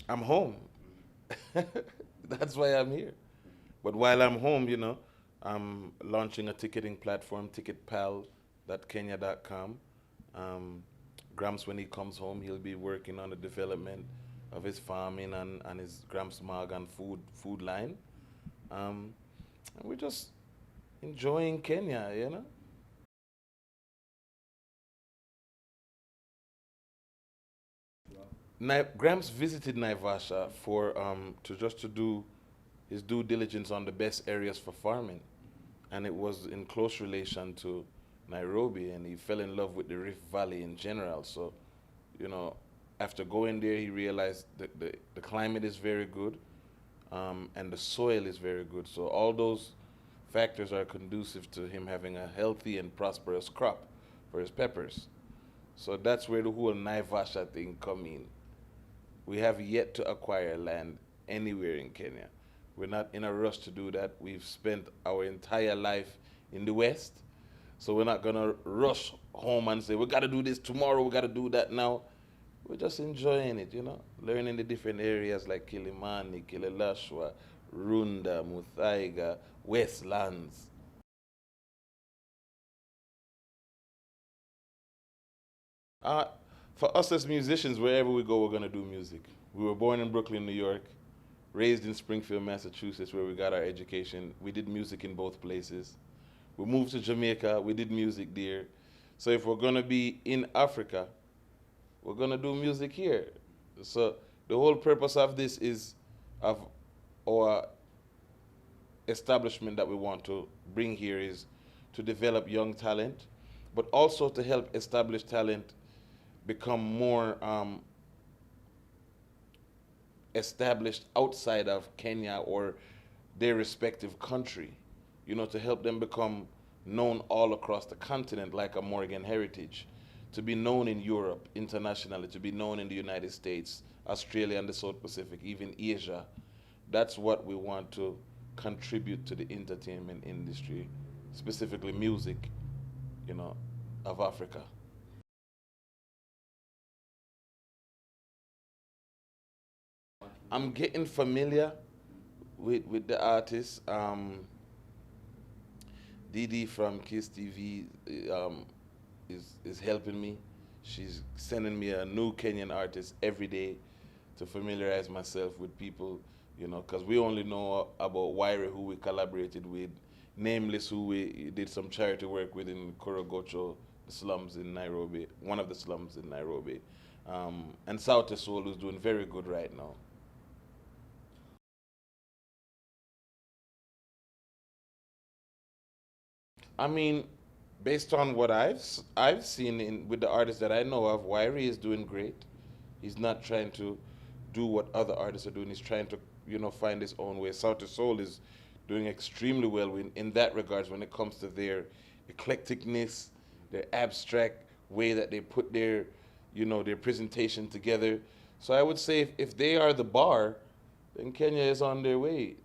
I'm home. That's why I'm here. But while I'm home, I'm launching a ticketing platform, ticketpal.kenya.com. Um, Gramps, when he comes home, he'll be working on the development of his farming and his Gramps Morgan food line. Um, and we're just enjoying Kenya. Gramps visited Naivasha for to do his due diligence on the best areas for farming, and it was in close relation to Nairobi, and he fell in love with the Rift Valley in general. So, you know, after going there, he realized that the climate is very good, and the soil is very good. So all those factors are conducive to him having a healthy and prosperous crop for his peppers. So that's where the whole Naivasha thing come in. We have yet to acquire land anywhere in Kenya. We're not in a rush to do that. We've spent our entire life in the West, so we're not gonna rush home and say we gotta do this tomorrow. We gotta do that now. We're just enjoying it, learning the different areas like Kilimani, Kilelashwa, Runda, Muthaiga, Westlands. Uh, for us as musicians, wherever we go, we're gonna do music. We were born in Brooklyn, New York, raised in Springfield, Massachusetts, where we got our education. We did music in both places. We moved to Jamaica. We did music there. So if we're gonna be in Africa, we're gonna do music here. So the whole purpose of this is of our establishment that we want to bring here is to develop young talent, but also to help established talent become more established outside of Kenya or their respective country, to help them become known all across the continent like a Morgan Heritage, to be known in Europe internationally, to be known in the United States, Australia and the South Pacific, even Asia. That's what we want to contribute to the entertainment industry, specifically music, of Africa. I'm getting familiar with the artists. Didi from Kiss TV is helping me. She's sending me a new Kenyan artist every day to familiarize myself with people, because we only know about Waire, who we collaborated with, Nameless, who we did some charity work with in Korogocho, the slums in Nairobi, one of the slums in Nairobi, and South Soul, who's doing very good right now. I mean, based on what I've seen with the artists that I know of, Wyrie is doing great. He's not trying to do what other artists are doing. He's trying to, find his own way. Sauti Soul is doing extremely well in that regards when it comes to their eclecticness, their abstract way that they put their presentation together. So I would say if they are the bar, then Kenya is on their way.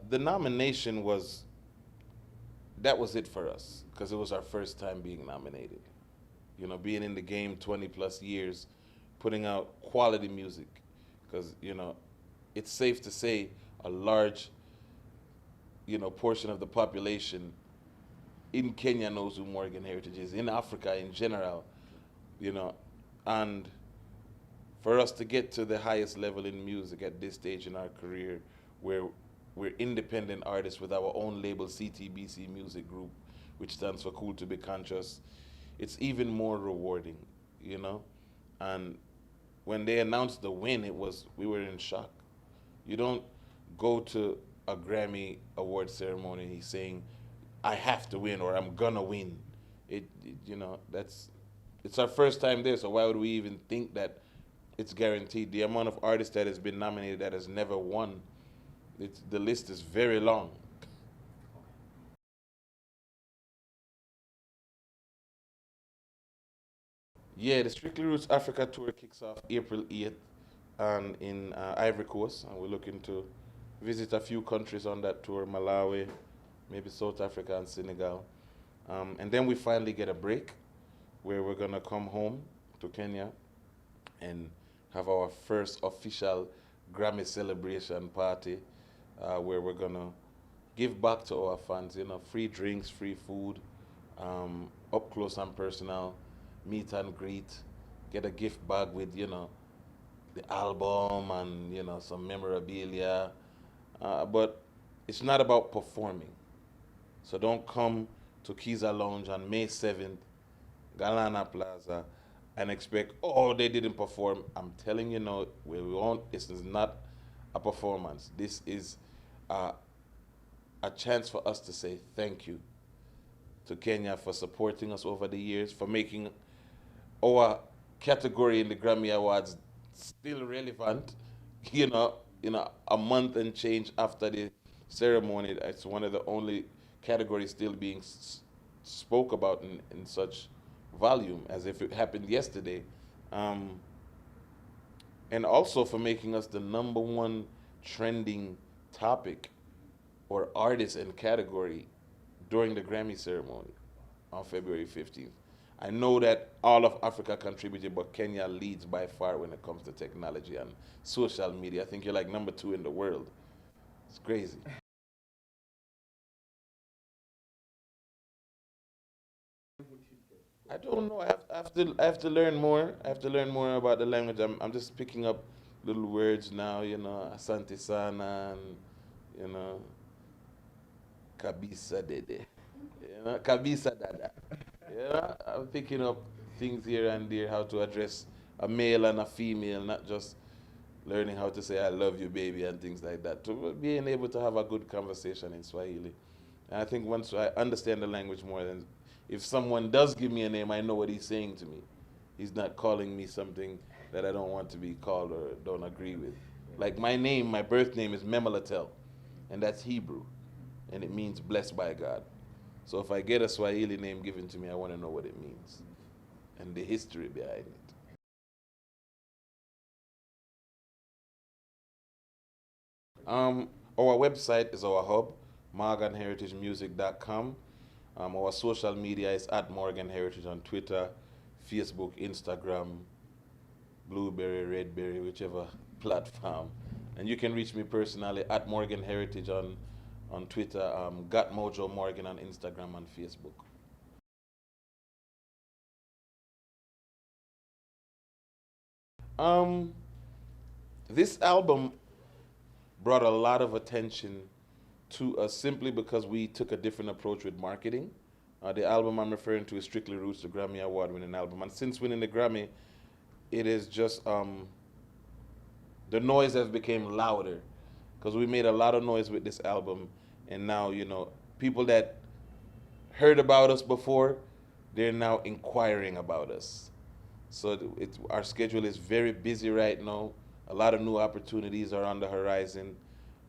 The nomination that was it for us because it was our first time being nominated. Being in the game 20 plus years, putting out quality music, because it's safe to say a large portion of the population in Kenya knows who Morgan Heritage is. In Africa in general, you know, and for us to get to the highest level in music at this stage in our career, where we're independent artists with our own label, CTBC Music Group, which stands for Cool to Be Conscious, it's even more rewarding, you know? And when they announced the win, we were in shock. You don't go to a Grammy Award ceremony saying, I have to win or I'm gonna win. It's our first time there, so why would we even think that it's guaranteed? The amount of artists that has been nominated that has never won, the list is very long. Yeah, the Strictly Roots Africa tour kicks off April 8th and in Ivory Coast, and we're looking to visit a few countries on that tour, Malawi, maybe South Africa and Senegal. And then we finally get a break. where we're gonna come home to Kenya and have our first official Grammy celebration party, where we're gonna give back to our fans. You know, free drinks, free food, up close and personal, meet and greet, get a gift bag with the album and some memorabilia. But it's not about performing. So don't come to Kiza Lounge on May 7th, Galana Plaza, and expect, oh, they didn't perform. I'm telling you, no, we won't. This is not a performance. This is uh, a chance for us to say thank you to Kenya for supporting us over the years, for making our category in the Grammy Awards still relevant. A month and change after the ceremony, it's one of the only categories still being spoke about in such volume as if it happened yesterday. Um, and also for making us the number one trending topic or artist and category during the Grammy ceremony on February 15th. I know that all of Africa contributed, but Kenya leads by far when it comes to technology and social media. I think you're like number 2 in the world. It's crazy. I don't know. I have to learn more. I have to learn more about the language. I'm just picking up little words now. Asante sana, and you know, kabisa dede. Kabisa dada. I'm picking up things here and there, how to address a male and a female, not just learning how to say I love you, baby, and things like that. To being able to have a good conversation in Swahili. And I think once I understand the language more, then if someone does give me a name, I know what he's saying to me. He's not calling me something that I don't want to be called or don't agree with. Like my name, my birth name is Memalatel, and that's Hebrew, and it means blessed by God. So if I get a Swahili name given to me, I want to know what it means and the history behind it. Our website is our hub, morganheritagemusic.com. Our social media is at Morgan Heritage on Twitter, Facebook, Instagram, Blueberry, Redberry, whichever platform. And you can reach me personally at Morgan Heritage on Twitter, got Mojo Morgan on Instagram and Facebook. Um, this album brought a lot of attention to us simply because we took a different approach with marketing. The album I'm referring to is Strictly Roots, the Grammy Award winning album. And since winning the Grammy, it is just the noise has become louder because we made a lot of noise with this album. And now, people that heard about us before, they're now inquiring about us. So our schedule is very busy right now. A lot of new opportunities are on the horizon.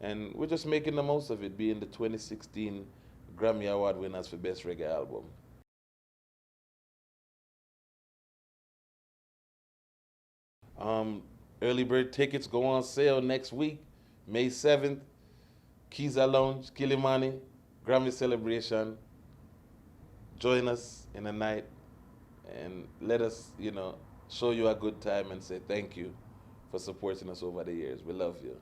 And we're just making the most of it, being the 2016 Grammy Award winners for Best Reggae Album. Um, Early bird tickets go on sale next week, May 7th. Kiza Lounge, Kilimani, Grammy celebration. Join us in the night and let us, show you a good time and say thank you for supporting us over the years. We love you.